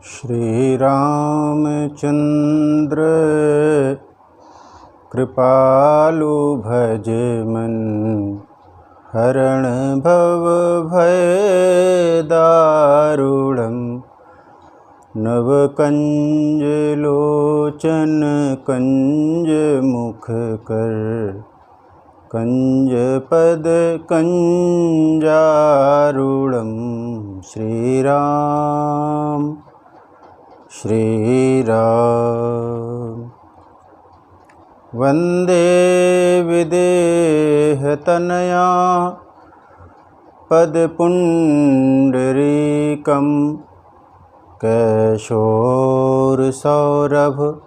श्री रामचंद्र कृपालु भज मन, हरण भव भय दारुणम्। नव कंज लोचन कंज मुख कर, कंज पद कंजारुणम्। श्री राम श्री राम। वंदे विदेहतनया पदपुण्डरीकं, कैशोरसौरभ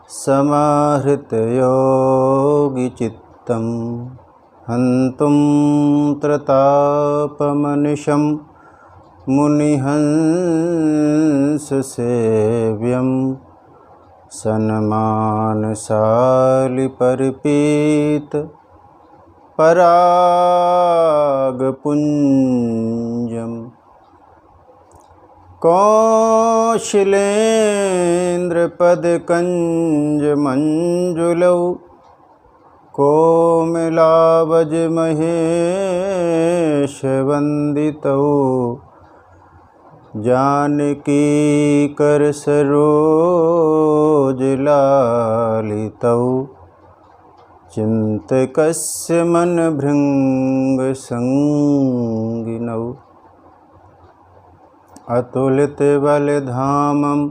समाहृतयोगिचित्तं। हन्तुं त्रतापमनिशं मुनिहंससेव्यं, सन्मानशालिपरिपीत परागपुञ्जम्। कौशलेन्द्रपदकञ्जमञ्जुलौ, कोमलावजमहेशवन्दितौ। जानकीकरसरोजलालितौ, चिन्तकस्य मनभृङ्गसंगिनौ। अतुलितबलधामं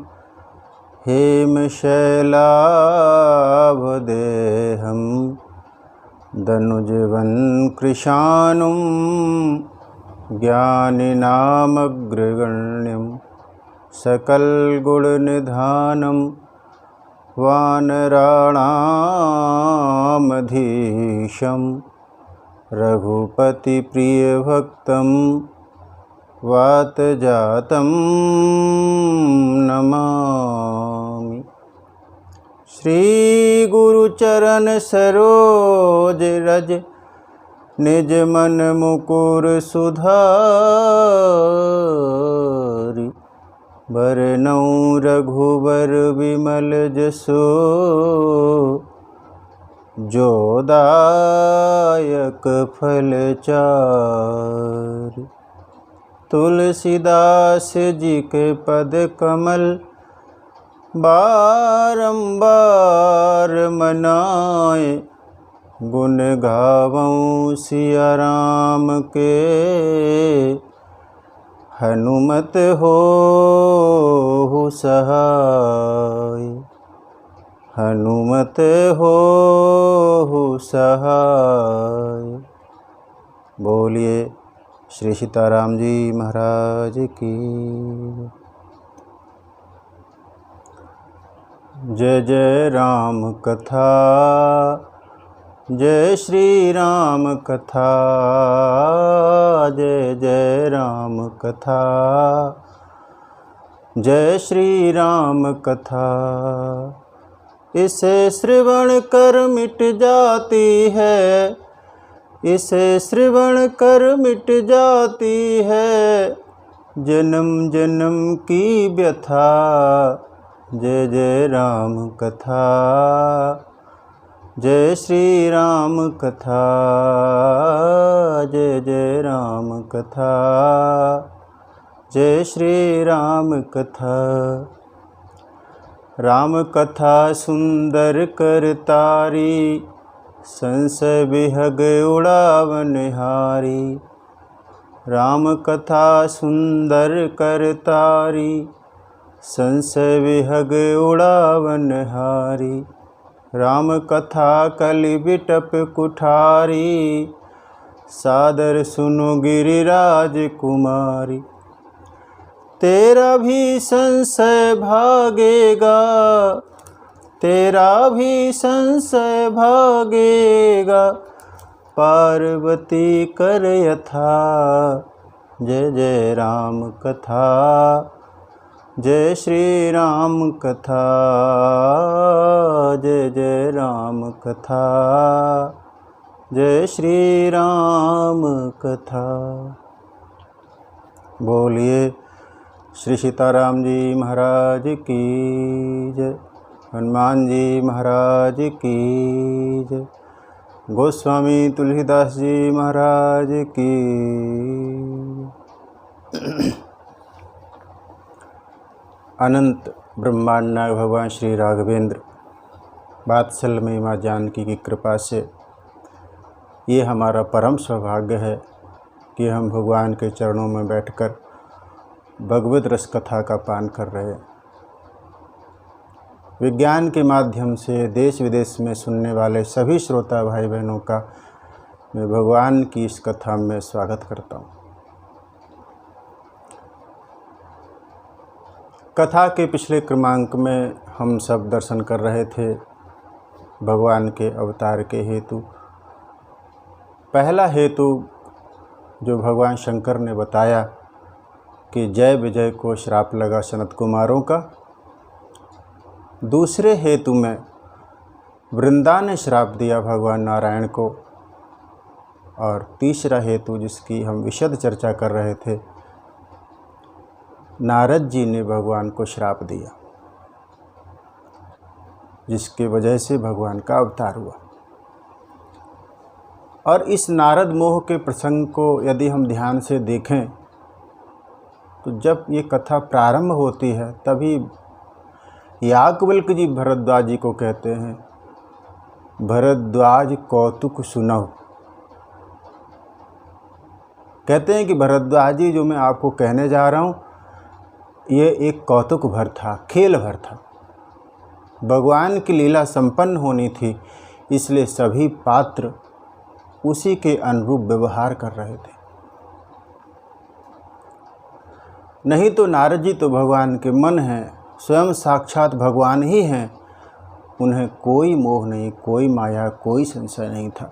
हेमशैलाभदेहं, दनुजवन्कृशानुं ज्ञानिनामग्रगण्यं। सकलगुणनिधानं वानराणामधीशं, रघुपतिप्रियभक्तं वातजातं नमामि। श्रीगुरुचरणसरोज रज, निजमन मुकुर सुधारि। बरनउँ रघुबर विमल जसो, जो दायक फलचारि। तुलसीदास जी के पद कमल, बारंबार मनाए। गुण गावऊँ सिया राम के, हनुमत हो सहाय। हनुमत हो सहाय। बोलिए श्री सीताराम जी महाराज की। जय जय राम कथा, जय श्री राम कथा। जय जय राम कथा, जय श्री राम कथा। इसे श्रवण कर मिट जाती है, इसे श्रवण कर मिट जाती है जन्म जन्म की व्यथा। जय जय राम कथा, जय श्री राम कथा। जय जय राम कथा, जय श्री राम कथा। राम कथा सुंदर करतारी, संशय विहग उड़ावनहारी। राम कथा सुंदर करतारी, संशय विहग उड़ावनहारी। राम कथा कलि बिटप कुठारी, सादर सुनो गिरिराज कुमारी। तेरा भी संशय भागेगा, तेरा भी संशय भागेगा, पार्वती कर यथा। जय जय राम कथा, जय श्री राम कथा। जय जय राम कथा, जय श्री राम कथा। बोलिए श्री सीताराम जी महाराज की जय। हनुमान जी महाराज की जय। गोस्वामी तुलसीदास जी महाराज की। अनंत ब्रह्मांड नायक भगवान श्री राघवेंद्र वात्सल्य में माँ जानकी की कृपा से ये हमारा परम सौभाग्य है कि हम भगवान के चरणों में बैठकर भगवत रस कथा का पान कर रहे हैं। विज्ञान के माध्यम से देश विदेश में सुनने वाले सभी श्रोता भाई बहनों का मैं भगवान की इस कथा में स्वागत करता हूँ। कथा के पिछले क्रमांक में हम सब दर्शन कर रहे थे भगवान के अवतार के हेतु। पहला हेतु जो भगवान शंकर ने बताया कि जय विजय को श्राप लगा सनत कुमारों का। दूसरे हेतु में वृंदा ने श्राप दिया भगवान नारायण को। और तीसरा हेतु जिसकी हम विशद चर्चा कर रहे थे, नारद जी ने भगवान को श्राप दिया, जिसके वजह से भगवान का अवतार हुआ। और इस नारद मोह के प्रसंग को यदि हम ध्यान से देखें तो जब ये कथा प्रारंभ होती है तभी याज्ञवल्क्य जी भरद्वाज जी को कहते हैं, भरद्वाज कौतुक सुनौ। कहते हैं कि भरद्वाज जी, जो मैं आपको कहने जा रहा हूँ ये एक कौतुक भर था, खेल भर था। भगवान की लीला संपन्न होनी थी, इसलिए सभी पात्र उसी के अनुरूप व्यवहार कर रहे थे। नहीं तो नारद जी तो भगवान के मन हैं, स्वयं साक्षात भगवान ही हैं। उन्हें कोई मोह नहीं, कोई माया, कोई संशय नहीं था।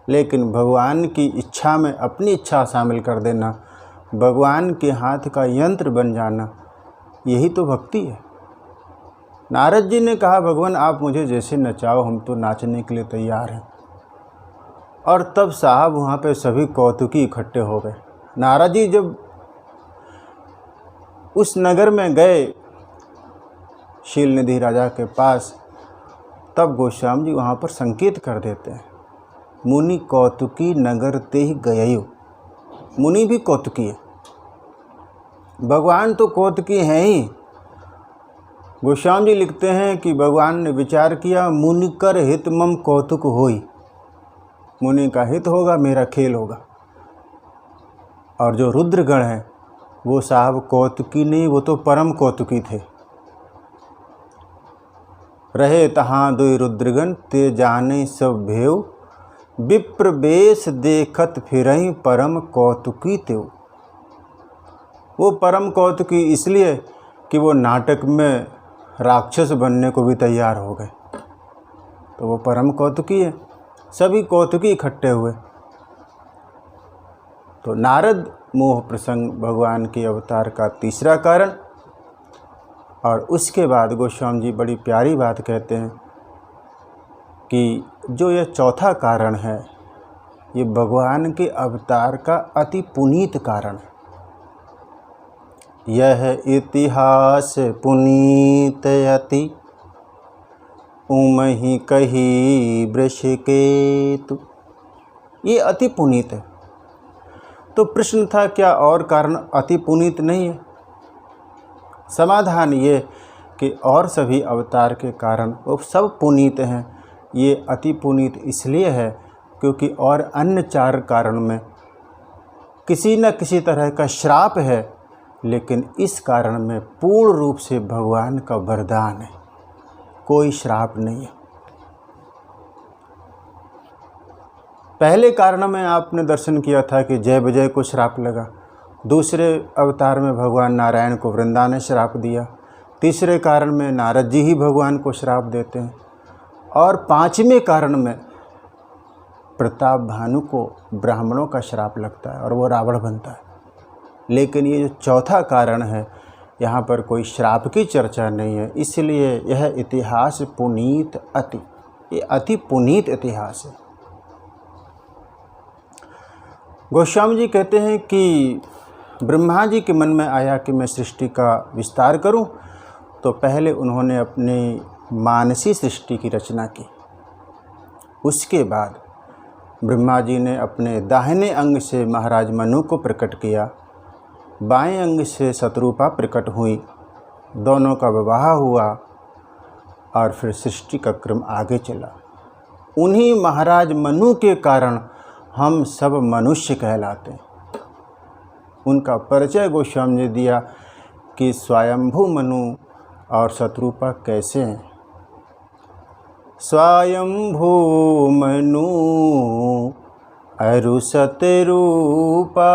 लेकिन भगवान की इच्छा में अपनी इच्छा शामिल कर देना, भगवान के हाथ का यंत्र बन जाना, यही तो भक्ति है। नारद जी ने कहा, भगवान आप मुझे जैसे नचाओ, हम तो नाचने के लिए तैयार हैं। और तब साहब वहाँ पे सभी कौतुकी इकट्ठे हो गए। नारद जी जब उस नगर में गए शीलनिधि राजा के पास, तब गोस्वामी जी वहाँ पर संकेत कर देते हैं, मुनि कौतुकी नगर ते ही गययो। मुनि भी कौतुकी है, भगवान तो कौतुकी हैं ही। गोस्वामी जी लिखते हैं कि भगवान ने विचार किया, मुनि कर हित मम कौतुक होई। मुनि का हित होगा, मेरा खेल होगा। और जो रुद्रगण हैं वो साहब कौतुकी नहीं, वो तो परम कौतुकी थे। रहे तहाँ दुई रुद्रगण ते जाने सब भेव, विप्र बेश देखत फिरहीं परम कौतुकी तेव। वो परम कौतुकी इसलिए कि वो नाटक में राक्षस बनने को भी तैयार हो गए, तो वो परम कौतुकी है। सभी कौतुकी इकट्ठे हुए। तो नारद मोह प्रसंग भगवान के अवतार का तीसरा कारण। और उसके बाद गोस्वामी जी बड़ी प्यारी बात कहते हैं कि जो यह चौथा कारण है, ये भगवान के अवतार का अति पुनीत कारण है। यह इतिहास पुनीत अति, उमहि कही वृषकेतु। ये अति पुनीत है। तो प्रश्न था, क्या और कारण अति पुनीत नहीं है? समाधान ये कि और सभी अवतार के कारण वो सब पुनीत हैं। ये अति पुनीत इसलिए है क्योंकि और अन्य चार कारण में किसी न किसी तरह का श्राप है, लेकिन इस कारण में पूर्ण रूप से भगवान का वरदान है, कोई श्राप नहीं है। पहले कारण में आपने दर्शन किया था कि जय विजय को श्राप लगा। दूसरे अवतार में भगवान नारायण को वृंदा ने श्राप दिया। तीसरे कारण में नारद जी ही भगवान को श्राप देते हैं। और पांचवें कारण में प्रताप भानु को ब्राह्मणों का श्राप लगता है और वो रावण बनता है। लेकिन ये जो चौथा कारण है, यहाँ पर कोई श्राप की चर्चा नहीं है, इसलिए यह इतिहास पुनीत अति, ये अति पुनीत इतिहास है। गोस्वामी जी कहते हैं कि ब्रह्मा जी के मन में आया कि मैं सृष्टि का विस्तार करूं, तो पहले उन्होंने अपनी मानसी सृष्टि की रचना की। उसके बाद ब्रह्मा जी ने अपने दाहिने अंग से महाराज मनु को प्रकट किया, बाएं अंग से शत्रुपा प्रकट हुई, दोनों का विवाह हुआ और फिर सृष्टि का क्रम आगे चला। उन्हीं महाराज मनु के कारण हम सब मनुष्य कहलाते हैं। उनका परिचय गोस्वामी ने दिया कि स्वयंभू मनु और शत्रुपा कैसे हैं। स्वयंभू मनु अरु शत्रुपा,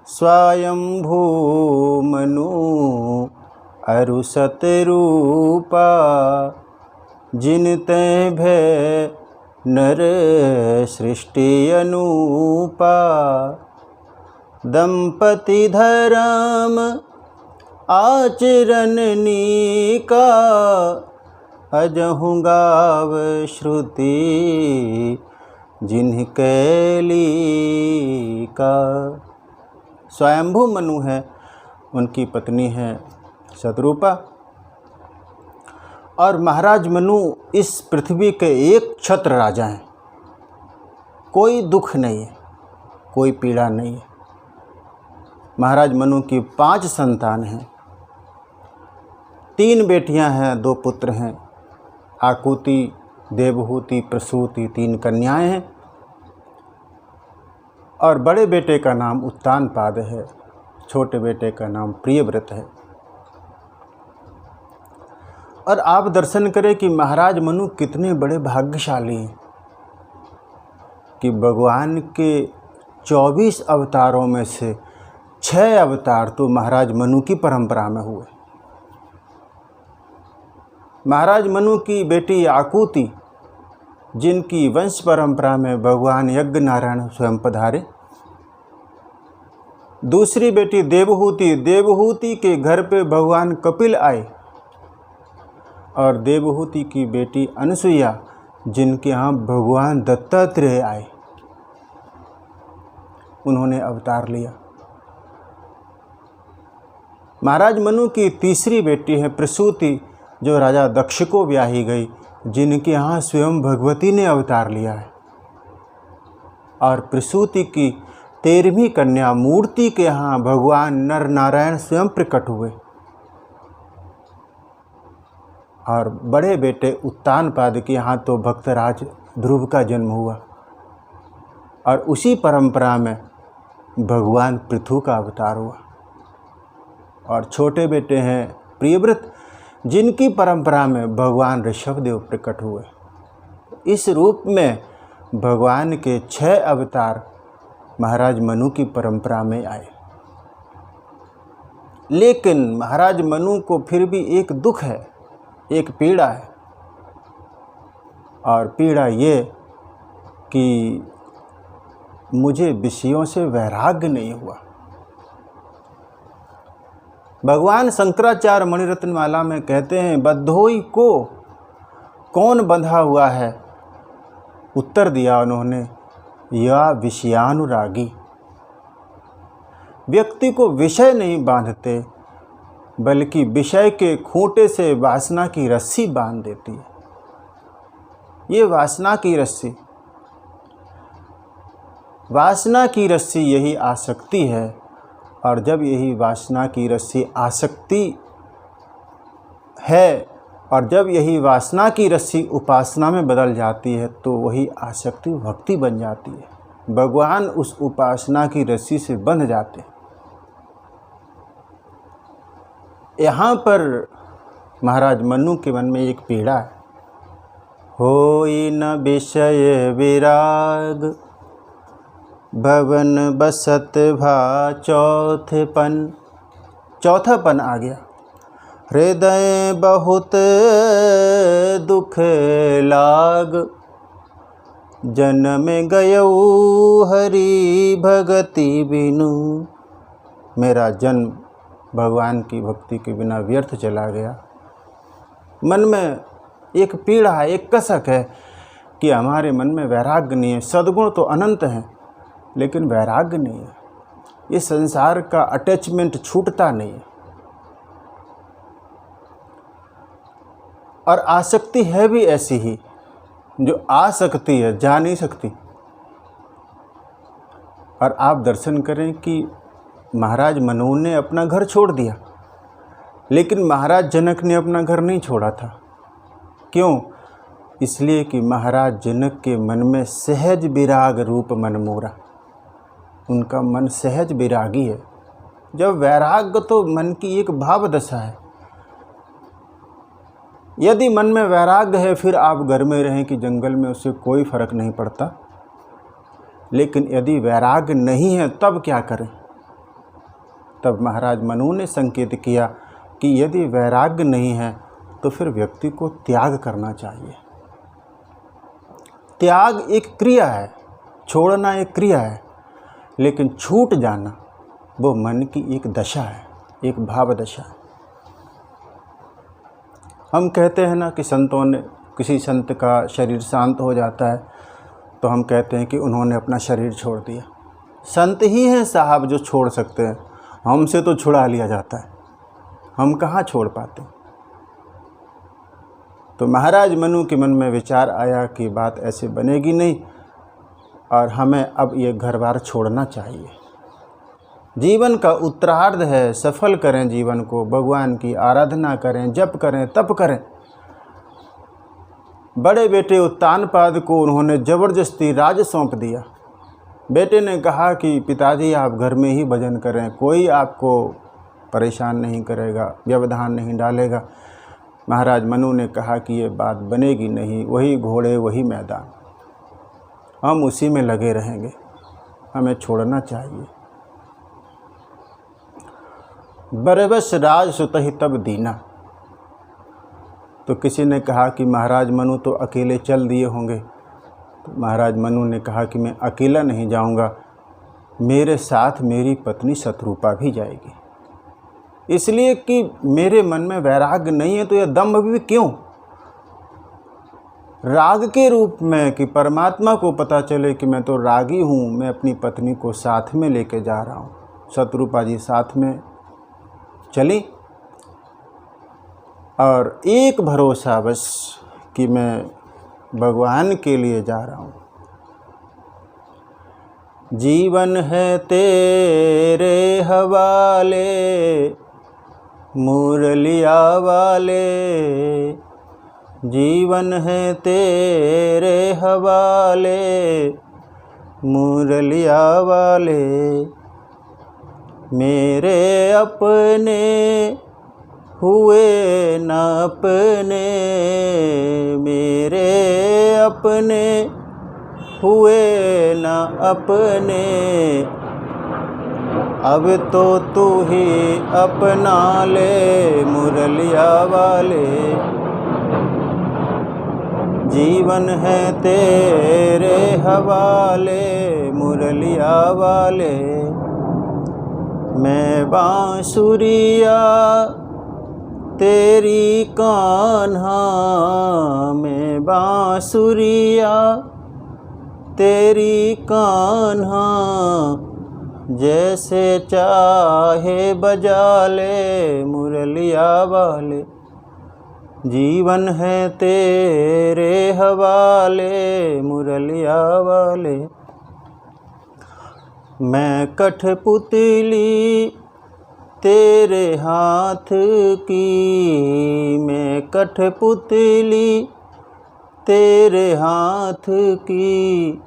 स्वयंभू मनु अरु शत्रुपा, जिनते भय नर सृष्टि अनूपा, दंपति धर्म आचरण नीका, अजहु गाव श्रुति जिन्ह कैली का। स्वयंभू मनु है, उनकी पत्नी है शत्रुपा। और महाराज मनु इस पृथ्वी के एक छत्र राजा हैं। कोई दुख नहीं है, कोई पीड़ा नहीं है। महाराज मनु की 5 संतान हैं, 3 बेटियां हैं, 2 पुत्र हैं। आकुति, देवहूति, प्रसूति 3 कन्याएं हैं। और बड़े बेटे का नाम उत्तानपाद है, छोटे बेटे का नाम प्रियव्रत है। और आप दर्शन करें कि महाराज मनु कितने बड़े भाग्यशाली हैं कि भगवान के 24 अवतारों में से 6 अवतार तो महाराज मनु की परंपरा में हुए। महाराज मनु की बेटी आकुति, जिनकी वंश परंपरा में भगवान यज्ञ नारायण स्वयं पधारे। दूसरी बेटी देवहूति, देवहूति के घर पे भगवान कपिल आए। और देवहूति की बेटी अनसुईया, जिनके यहाँ भगवान दत्तात्रेय आए, उन्होंने अवतार लिया। महाराज मनु की तीसरी बेटी है प्रसूति, जो राजा दक्ष को ब्याही गई, जिनके यहाँ स्वयं भगवती ने अवतार लिया है। और प्रसूति की 13वीं कन्या मूर्ति के यहाँ भगवान नर नारायण स्वयं प्रकट हुए। और बड़े बेटे उत्तानपाद के यहाँ तो भक्तराज ध्रुव का जन्म हुआ। और उसी परंपरा में भगवान पृथु का अवतार हुआ। और छोटे बेटे हैं प्रियव्रत, जिनकी परंपरा में भगवान ऋषभदेव प्रकट हुए। इस रूप में भगवान के 6 अवतार महाराज मनु की परंपरा में आए। लेकिन महाराज मनु को फिर भी एक दुख है, एक पीड़ा है। और पीड़ा ये कि मुझे विषयों से वैराग्य नहीं हुआ। भगवान शंकराचार्य मणिरत्नमाला में कहते हैं, बद्धोई को कौन बंधा हुआ है? उत्तर दिया उन्होंने, या विषयानुरागी। व्यक्ति को विषय नहीं बांधते, बल्कि विषय के खूंटे से वासना की रस्सी बांध देती है। ये वासना की रस्सी, वासना की रस्सी यही आसक्ति है। और जब यही वासना की रस्सी आसक्ति है, और जब यही वासना की रस्सी उपासना में बदल जाती है, तो वही आसक्ति भक्ति बन जाती है। भगवान उस उपासना की रस्सी से बंध जाते हैं। यहाँ पर महाराज मनु के मन में एक पीड़ा है। होई न विषय विराग, भवन बसत भा चौथपन। चौथापन आ गया। हृदय बहुत दुख लाग, जन्म गयऊ हरि भगति बिनु। मेरा जन्म भगवान की भक्ति के बिना व्यर्थ चला गया। मन में एक पीड़ा है, एक कसक है कि हमारे मन में वैराग्य नहीं है। सद्गुण तो अनंत हैं, लेकिन वैराग्य नहीं है। ये संसार का अटैचमेंट छूटता नहीं है। और आसक्ति है भी ऐसी ही, जो आ सकती है, जा नहीं सकती। और आप दर्शन करें कि महाराज मनु ने अपना घर छोड़ दिया, लेकिन महाराज जनक ने अपना घर नहीं छोड़ा था। क्यों? इसलिए कि महाराज जनक के मन में सहज विराग रूप मन मोरा। उनका मन सहज विरागी है। जब वैराग्य तो मन की एक भाव दशा है। यदि मन में वैराग्य है, फिर आप घर में रहें कि जंगल में, उससे कोई फर्क नहीं पड़ता। लेकिन यदि वैराग्य नहीं है, तब क्या करें? तब महाराज मनु ने संकेत किया कि यदि वैराग्य नहीं है तो फिर व्यक्ति को त्याग करना चाहिए। त्याग एक क्रिया है, छोड़ना एक क्रिया है, लेकिन छूट जाना वो मन की एक दशा है, एक भाव दशा है। हम कहते हैं ना कि संतों ने, किसी संत का शरीर शांत हो जाता है तो हम कहते हैं कि उन्होंने अपना शरीर छोड़ दिया। संत ही हैं साहब जो छोड़ सकते हैं, हमसे तो छुड़ा लिया जाता है, हम कहाँ छोड़ पाते। तो महाराज मनु के मन में विचार आया कि बात ऐसे बनेगी नहीं और हमें अब ये घर बार छोड़ना चाहिए। जीवन का उत्तरार्ध है, सफल करें जीवन को, भगवान की आराधना करें, जप करें, तप करें। बड़े बेटे उत्तानपाद को उन्होंने ज़बरदस्ती राज सौंप दिया। बेटे ने कहा कि पिताजी आप घर में ही भजन करें, कोई आपको परेशान नहीं करेगा, व्यवधान नहीं डालेगा। महाराज मनु ने कहा कि ये बात बनेगी नहीं, वही घोड़े वही मैदान, हम उसी में लगे रहेंगे, हमें छोड़ना चाहिए। बरबस राज सुतहि तब दीना। तो किसी ने कहा कि महाराज मनु तो अकेले चल दिए होंगे। तो महाराज मनु ने कहा कि मैं अकेला नहीं जाऊंगा, मेरे साथ मेरी पत्नी शत्रुपा भी जाएगी। इसलिए कि मेरे मन में वैराग्य नहीं है, तो यह दम्भ भी क्यों? राग के रूप में, कि परमात्मा को पता चले कि मैं तो रागी हूँ, मैं अपनी पत्नी को साथ में लेके जा रहा हूँ। शत्रुपा जी साथ में चली और एक भरोसा बस कि मैं भगवान के लिए जा रहा हूँ। जीवन है तेरे हवाले मुरलिया वाले, जीवन है तेरे हवाले मुरलिया वाले, मेरे अपने हुए न अपने, मेरे अपने हुए न अपने, अब तो तू ही अपना ले मुरलिया वाले, जीवन है तेरे हवाले मुरलिया वाले, मैं बांसुरिया तेरी कान्हा, मैं बांसुरिया तेरी कान्हा, जैसे चाहे बजा ले मुरलिया वाले, जीवन है तेरे हवाले मुरलिया वाले, मैं कठपुतली तेरे हाथ की, मैं कठपुतली तेरे हाथ की,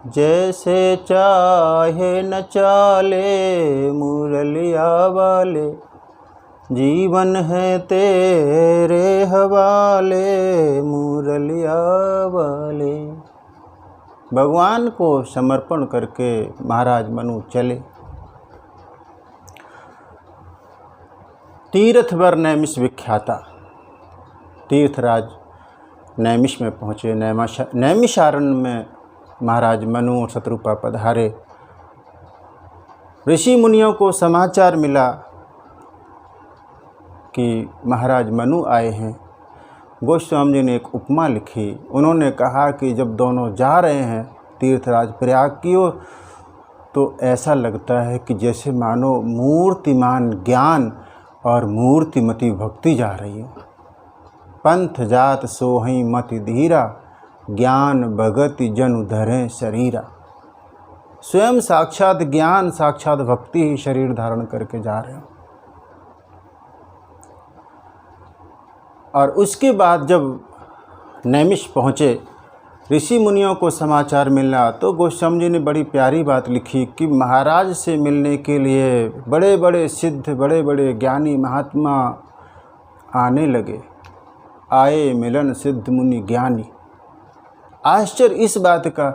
जैसे चाहे नचा ले मुरलिया वाले, जीवन है तेरे हवाले मुरलिया वाले। भगवान को समर्पण करके महाराज मनु चले। तीर्थवर नैमिष विख्याता, तीर्थराज नैमिष में पहुँचे। नैमिषारण्य में महाराज मनु और शत्रुपा पधारे। ऋषि मुनियों को समाचार मिला कि महाराज मनु आए हैं। गोस्वामी जी ने एक उपमा लिखी। उन्होंने कहा कि जब दोनों जा रहे हैं तीर्थराज प्रयाग की ओर, तो ऐसा लगता है कि जैसे मानो मूर्तिमान ज्ञान और मूर्तिमती भक्ति जा रही हो। पंथ जात सोहई मति धीरा, ज्ञान भगति जनु धरें शरीरा। स्वयं साक्षात ज्ञान, साक्षात भक्ति ही शरीर धारण करके जा रहे हो। और उसके बाद जब नैमिष पहुँचे, ऋषि मुनियों को समाचार मिला तो गोस्वामी जी ने बड़ी प्यारी बात लिखी कि महाराज से मिलने के लिए बड़े बड़े सिद्ध, बड़े बड़े ज्ञानी महात्मा आने लगे। आए मिलन सिद्ध मुनि ज्ञानी। आश्चर्य इस बात का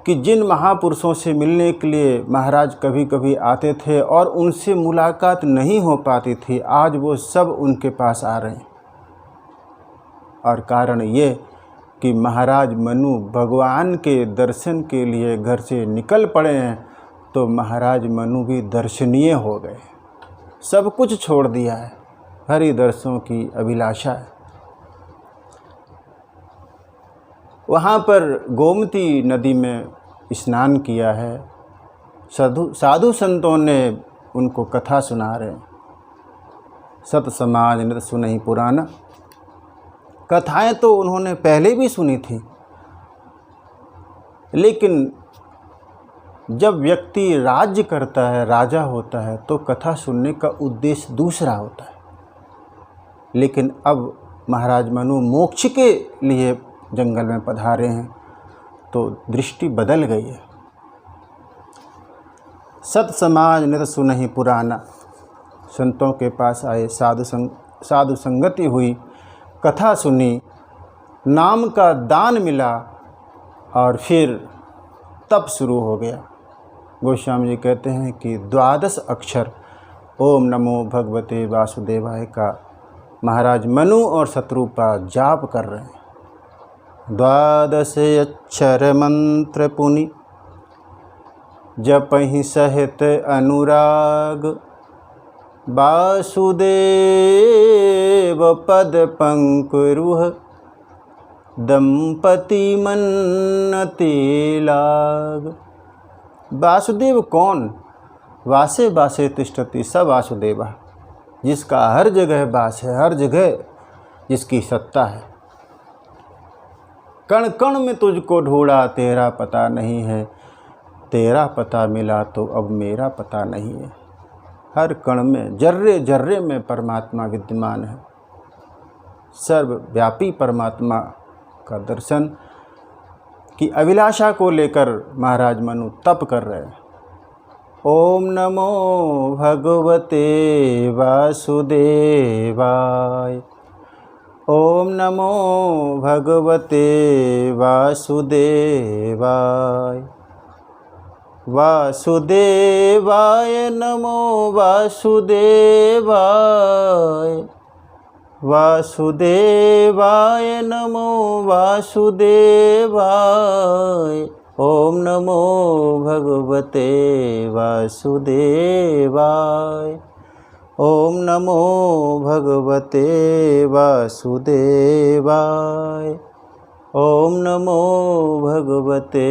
कि जिन महापुरुषों से मिलने के लिए महाराज कभी कभी आते थे और उनसे मुलाकात नहीं हो पाती थी, आज वो सब उनके पास आ रहे हैं। और कारण ये कि महाराज मनु भगवान के दर्शन के लिए घर से निकल पड़े हैं, तो महाराज मनु भी दर्शनीय हो गए। सब कुछ छोड़ दिया है, हरि दर्शनों की अभिलाषा है। वहाँ पर गोमती नदी में स्नान किया है। साधु संतों ने उनको कथा सुना रहे हैं। सत समाज नृत सुनहि पुराना। कथाएं तो उन्होंने पहले भी सुनी थी, लेकिन जब व्यक्ति राज्य करता है, राजा होता है, तो कथा सुनने का उद्देश्य दूसरा होता है। लेकिन अब महाराज मनु मोक्ष के लिए जंगल में पधारे हैं, तो दृष्टि बदल गई है। सत समाज नृत सुनहि पुराना। संतों के पास आए, साधु संगति हुई, कथा सुनी, नाम का दान मिला और फिर तप शुरू हो गया। गोस्वामी जी कहते हैं कि 12 अक्षर ओम नमो भगवते वासुदेवाय का महाराज मनु और शत्रुपा जाप कर रहे हैं। 12 अक्षर मंत्र पुनि जपहि सहित अनुराग, वासुदेव पद पंकुरुह दंपति मन्नते लाग। वासुदेव कौन? वासे वासे तिष्ठति स वासुदेव, जिसका हर जगह वास है, हर जगह जिसकी सत्ता है। कण कण में तुझको ढूंढा, तेरा पता नहीं है, तेरा पता मिला तो अब मेरा पता नहीं है। हर कण में, जर्रे जर्रे में परमात्मा विद्यमान है। सर्वव्यापी परमात्मा का दर्शन की अभिलाषा को लेकर महाराज मनु तप कर रहे हैं। ओम नमो भगवते वासुदेवाय। ओम नमो भगवते वासुदेवाय। वासुदेवाय नमो वासुदेवाय। वासुदेवाय नमो वासुदेवाय। ओम नमो भगवते वासुदेवाय। ओम नमो भगवते वासुदेवाय। ओम नमो भगवते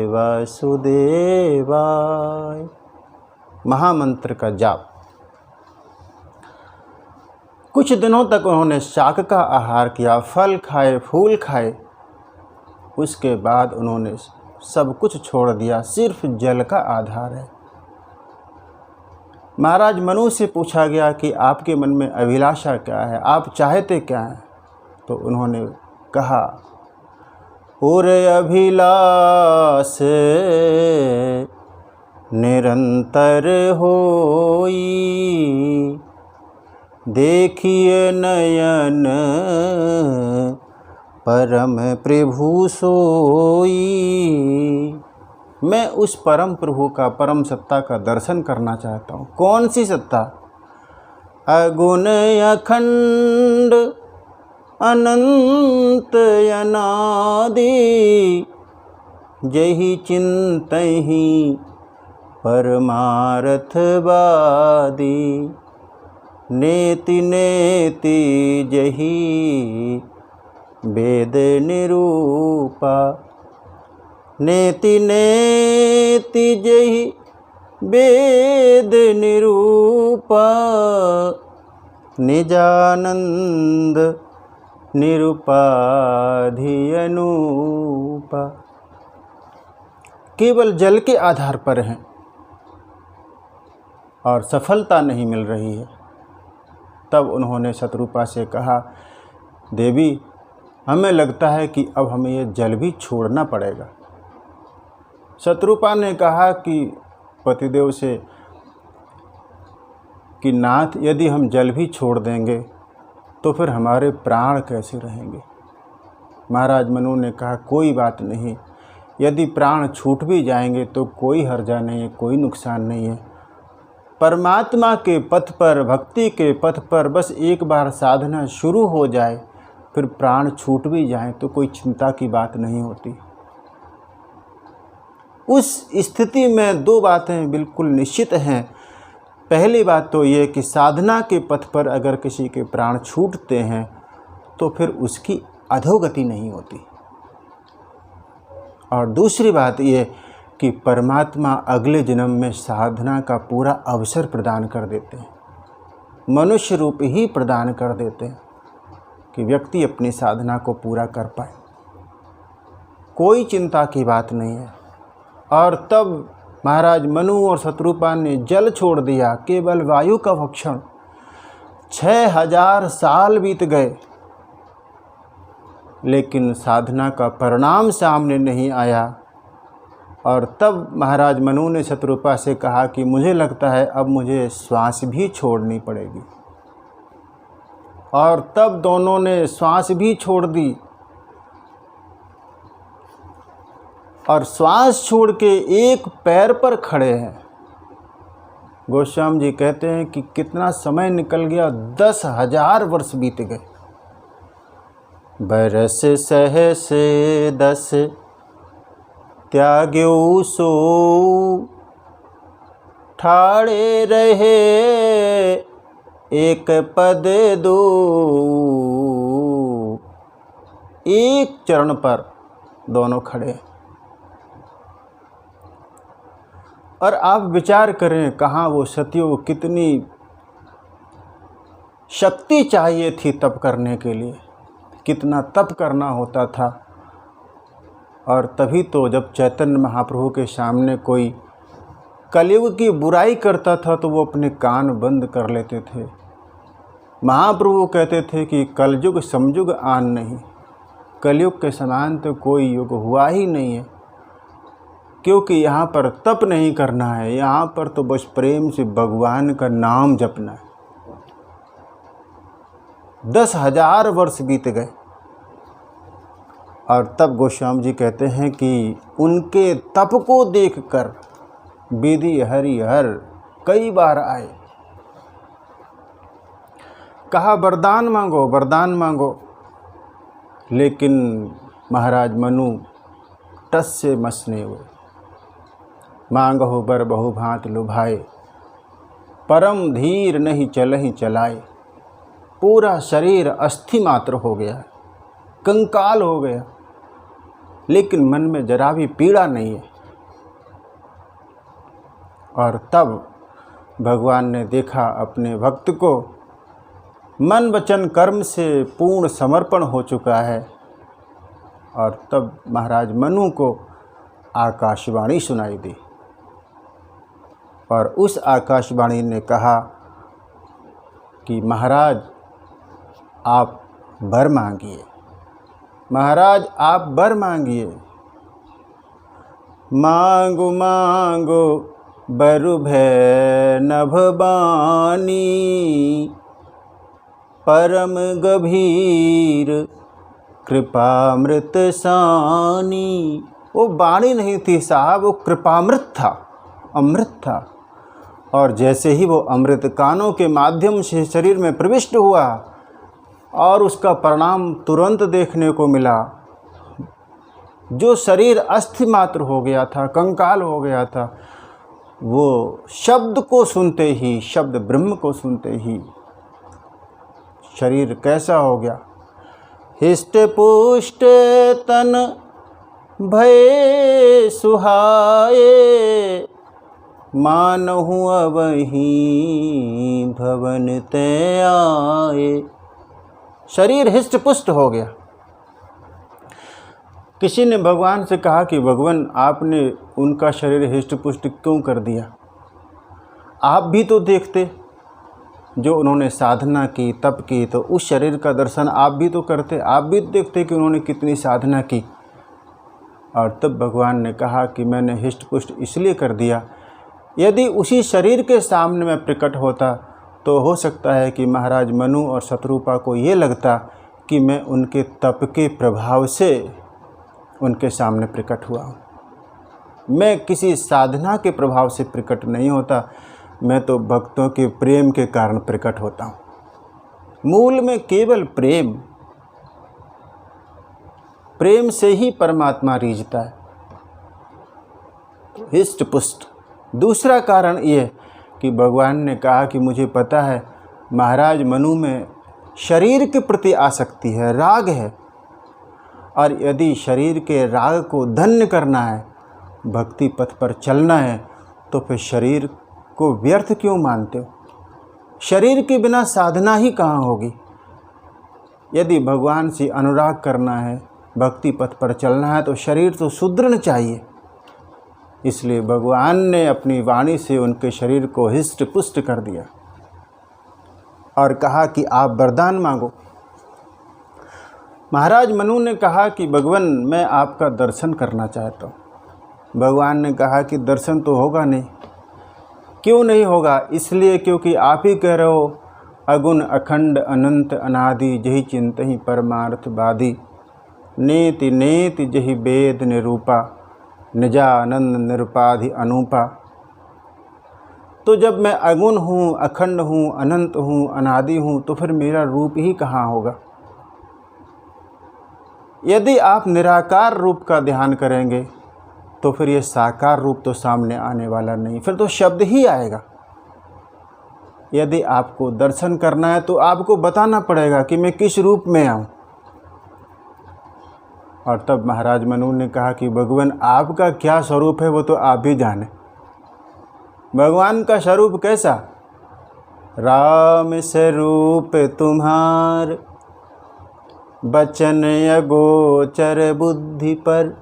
वासुदेवाय। महामंत्र का जाप। कुछ दिनों तक उन्होंने शाक का आहार किया, फल खाए, फूल खाए। उसके बाद उन्होंने सब कुछ छोड़ दिया, सिर्फ जल का आधार है। महाराज मनु से पूछा गया कि आपके मन में अभिलाषा क्या है, आप चाहते क्या हैं? तो उन्होंने कहा, और अभिलाष निरंतर होई, देखिए नयन परम प्रभु सोई। मैं उस परम प्रभु का, परम सत्ता का दर्शन करना चाहता हूँ। कौन सी सत्ता? अगुण अखंड अनंत अनादि, जहि चिंतहि परमार्थवादी। नेति नेति जहि वेद निरूपा, नेति नेति तिजेहि वेद निरूपा निजानंद निरुपाधि अनूपा। केवल जल के आधार पर हैं और सफलता नहीं मिल रही है। तब उन्होंने शतरूपा से कहा, देवी हमें लगता है कि अब हमें ये जल भी छोड़ना पड़ेगा। शतरूपा ने कहा कि पतिदेव से कि नाथ, यदि हम जल भी छोड़ देंगे तो फिर हमारे प्राण कैसे रहेंगे। महाराज मनु ने कहा, कोई बात नहीं, यदि प्राण छूट भी जाएंगे तो कोई हर्जा नहीं है, कोई नुकसान नहीं है। परमात्मा के पथ पर, भक्ति के पथ पर बस एक बार साधना शुरू हो जाए, फिर प्राण छूट भी जाएं तो कोई चिंता की बात नहीं होती। उस स्थिति में दो बातें बिल्कुल निश्चित हैं। पहली बात तो ये कि साधना के पथ पर अगर किसी के प्राण छूटते हैं तो फिर उसकी अधोगति नहीं होती। और दूसरी बात ये कि परमात्मा अगले जन्म में साधना का पूरा अवसर प्रदान कर देते हैं, मनुष्य रूप ही प्रदान कर देते हैं कि व्यक्ति अपनी साधना को पूरा कर पाए। कोई चिंता की बात नहीं है। और तब महाराज मनु और शतरूपा ने जल छोड़ दिया, केवल वायु का भक्षण। 6000 साल बीत गए लेकिन साधना का परिणाम सामने नहीं आया। और तब महाराज मनु ने शतरूपा से कहा कि मुझे लगता है अब मुझे श्वास भी छोड़नी पड़ेगी। और तब दोनों ने श्वास भी छोड़ दी और श्वास छोड़ के एक पैर पर खड़े हैं। गोस्वामी जी कहते हैं कि कितना समय निकल गया, 10,000 वर्ष बीत गए। बरस सहस 10 त्याग्यो सो ठाड़े रहे एक पद दो। एक चरण पर दोनों खड़े। और आप विचार करें, कहाँ वो सतयुग, कितनी शक्ति चाहिए थी तप करने के लिए, कितना तप करना होता था। और तभी तो जब चैतन्य महाप्रभु के सामने कोई कलयुग की बुराई करता था तो वो अपने कान बंद कर लेते थे। महाप्रभु कहते थे कि कलयुग समयुग आन नहीं, कलयुग के समान तो कोई युग हुआ ही नहीं है, क्योंकि यहाँ पर तप नहीं करना है, यहाँ पर तो बस प्रेम से भगवान का नाम जपना है। 10,000 वर्ष बीत गए। और तब गोस्वामी जी कहते हैं कि उनके तप को देखकर विधि हरिहर कई बार आए, कहा वरदान मांगो, वरदान मांगो। लेकिन महाराज मनु टस से मस नहीं हुए। मांगहो बर बहु भांत लुभाए, परम धीर नहीं चलहि चलाए। पूरा शरीर अस्थि मात्र हो गया, कंकाल हो गया, लेकिन मन में जरा भी पीड़ा नहीं है। और तब भगवान ने देखा अपने भक्त को मन वचन कर्म से पूर्ण समर्पण हो चुका है। और तब महाराज मनु को आकाशवाणी सुनाई दी। और उस आकाशवाणी ने कहा कि महाराज आप वर मांगिए, महाराज आप वर मांगिए। मांगो मांगो बरु भय नभ बानी, परम गभीर कृपामृत सानी। वो वाणी नहीं थी साहब, वो कृपामृत था, अमृत था। और जैसे ही वो अमृत कानों के माध्यम से शरीर में प्रविष्ट हुआ और उसका परिणाम तुरंत देखने को मिला। जो शरीर अस्थि मात्र हो गया था, कंकाल हो गया था, वो शब्द को सुनते ही, शब्द ब्रह्म को सुनते ही शरीर कैसा हो गया, हिष्ट पुष्ट तन भय सुहाए, मानहु अबहीं भवन ते आए। शरीर हिष्ट पुष्ट हो गया। किसी ने भगवान से कहा कि भगवान आपने उनका शरीर हिष्ट पुष्ट क्यों कर दिया? आप भी तो देखते, जो उन्होंने साधना की, तप की, तो उस शरीर का दर्शन आप भी तो करते, आप भी देखते कि उन्होंने कितनी साधना की। और तब भगवान ने कहा कि मैंने हिष्ट पुष्ट इसलिए कर दिया, यदि उसी शरीर के सामने मैं प्रकट होता तो हो सकता है कि महाराज मनु और शत्रुपा को ये लगता कि मैं उनके तप के प्रभाव से उनके सामने प्रकट हुआ हूँ। मैं किसी साधना के प्रभाव से प्रकट नहीं होता, मैं तो भक्तों के प्रेम के कारण प्रकट होता हूँ। मूल में केवल प्रेम, प्रेम से ही परमात्मा रीझता है। हिष्ट पुष्ट। दूसरा कारण ये कि भगवान ने कहा कि मुझे पता है महाराज मनु में शरीर के प्रति आसक्ति है, राग है, और यदि शरीर के राग को धन्य करना है, भक्ति पथ पर चलना है, तो फिर शरीर को व्यर्थ क्यों मानते हो? शरीर के बिना साधना ही कहाँ होगी? यदि भगवान से अनुराग करना है, भक्ति पथ पर चलना है, तो शरीर तो सुदृढ़ चाहिए। इसलिए भगवान ने अपनी वाणी से उनके शरीर को हिष्ट पुष्ट कर दिया और कहा कि आप वरदान मांगो। महाराज मनु ने कहा कि भगवान मैं आपका दर्शन करना चाहता हूँ। भगवान ने कहा कि दर्शन तो होगा नहीं। क्यों नहीं होगा? इसलिए क्योंकि आप ही कह रहे हो अगुण अखंड अनंत अनादि जहि चिंतहि परमार्थवादी, नेति नेति जहि वेद निरूपा, निजानंद निरुपाधि अनूपा। तो जब मैं अगुण हूँ, अखंड हूँ, अनंत हूँ, अनादि हूँ, तो फिर मेरा रूप ही कहाँ होगा? यदि आप निराकार रूप का ध्यान करेंगे तो फिर ये साकार रूप तो सामने आने वाला नहीं, फिर तो शब्द ही आएगा। यदि आपको दर्शन करना है तो आपको बताना पड़ेगा कि मैं किस रूप में आऊँ। और तब महाराज मनु ने कहा कि भगवान आपका क्या स्वरूप है वो तो आप भी जाने। भगवान का स्वरूप कैसा? राम स्वरूप तुम्हार, बचन अगोचर बुद्धि पर,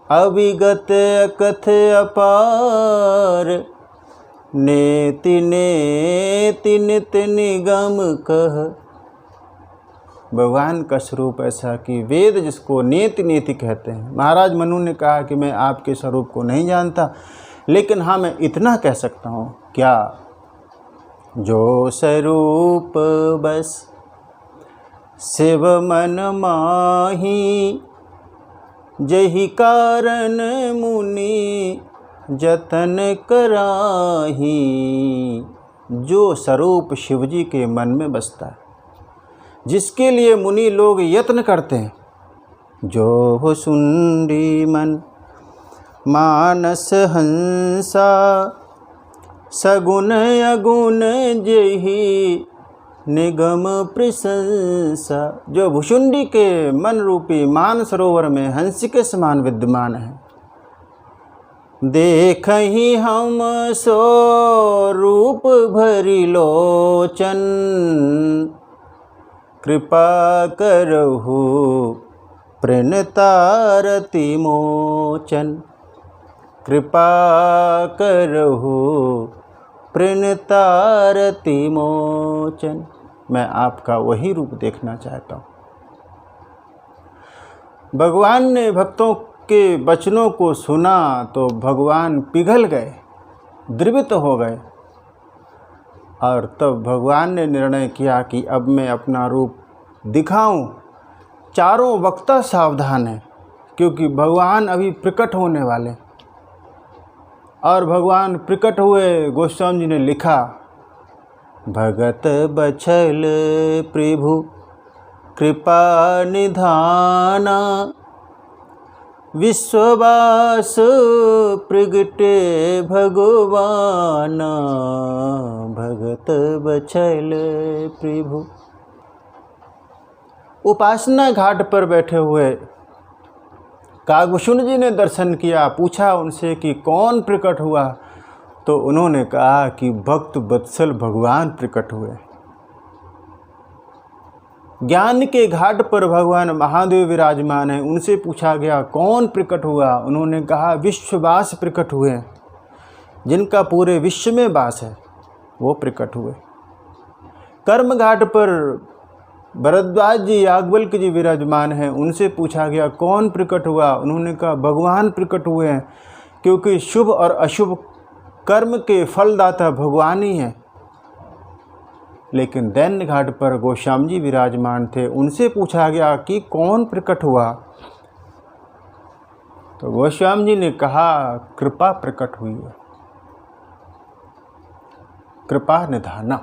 अविगत अकथ अपार, नेति नेति नित निगम कह। भगवान का स्वरूप ऐसा कि वेद जिसको नेति नेति कहते हैं। महाराज मनु ने कहा कि मैं आपके स्वरूप को नहीं जानता, लेकिन हाँ मैं इतना कह सकता हूँ। क्या? जो स्वरूप बस शिव मन माही, जहि कारण मुनि जतन कराही। जो स्वरूप शिवजी के मन में बसता है, जिसके लिए मुनि लोग यत्न करते हैं, जो हो सुंडी मन मानस हंसा, सगुण अगुण जेहि निगम प्रशंसा। जो भुशुंडी के मन रूपी मान सरोवर में हंस के समान विद्यमान है, देखहि हम सो रूप भरि लोचन, कृपा करहु प्रणतारति मोचन। कृपा करहु प्रणतारति मोचन। मैं आपका वही रूप देखना चाहता हूँ। भगवान ने भक्तों के वचनों को सुना तो भगवान पिघल गए, द्रवित हो गए, और तब भगवान ने निर्णय किया कि अब मैं अपना रूप दिखाऊं। चारों वक्ता सावधान हैं, क्योंकि भगवान अभी प्रकट होने वाले। और भगवान प्रकट हुए। गोस्वामी जी ने लिखा, भगत बछल प्रभु कृपा निधाना, विश्ववास प्रगटे भगवाना। भगत बछल प्रभु। उपासना घाट पर बैठे हुए कागभूषण जी ने दर्शन किया, पूछा उनसे कि कौन प्रकट हुआ, तो उन्होंने कहा कि भक्त वत्सल भगवान प्रकट हुए। ज्ञान के घाट पर भगवान महादेव विराजमान हैं, उनसे पूछा गया कौन प्रकट हुआ, उन्होंने कहा विश्ववास प्रकट हुए, जिनका पूरे विश्व में वास है वो प्रकट हुए। कर्म घाट पर भरद्वाज जी याज्ञवल्क जी विराजमान हैं, उनसे पूछा गया कौन प्रकट हुआ, उन्होंने कहा भगवान प्रकट हुए हैं, क्योंकि शुभ और अशुभ कर्म के फलदाता भगवान ही हैं। लेकिन दैन्य घाट पर गोस्वामी जी विराजमान थे, उनसे पूछा गया कि कौन प्रकट हुआ, तो गोस्वामी जी ने कहा कृपा प्रकट हुई है, कृपा निधाना।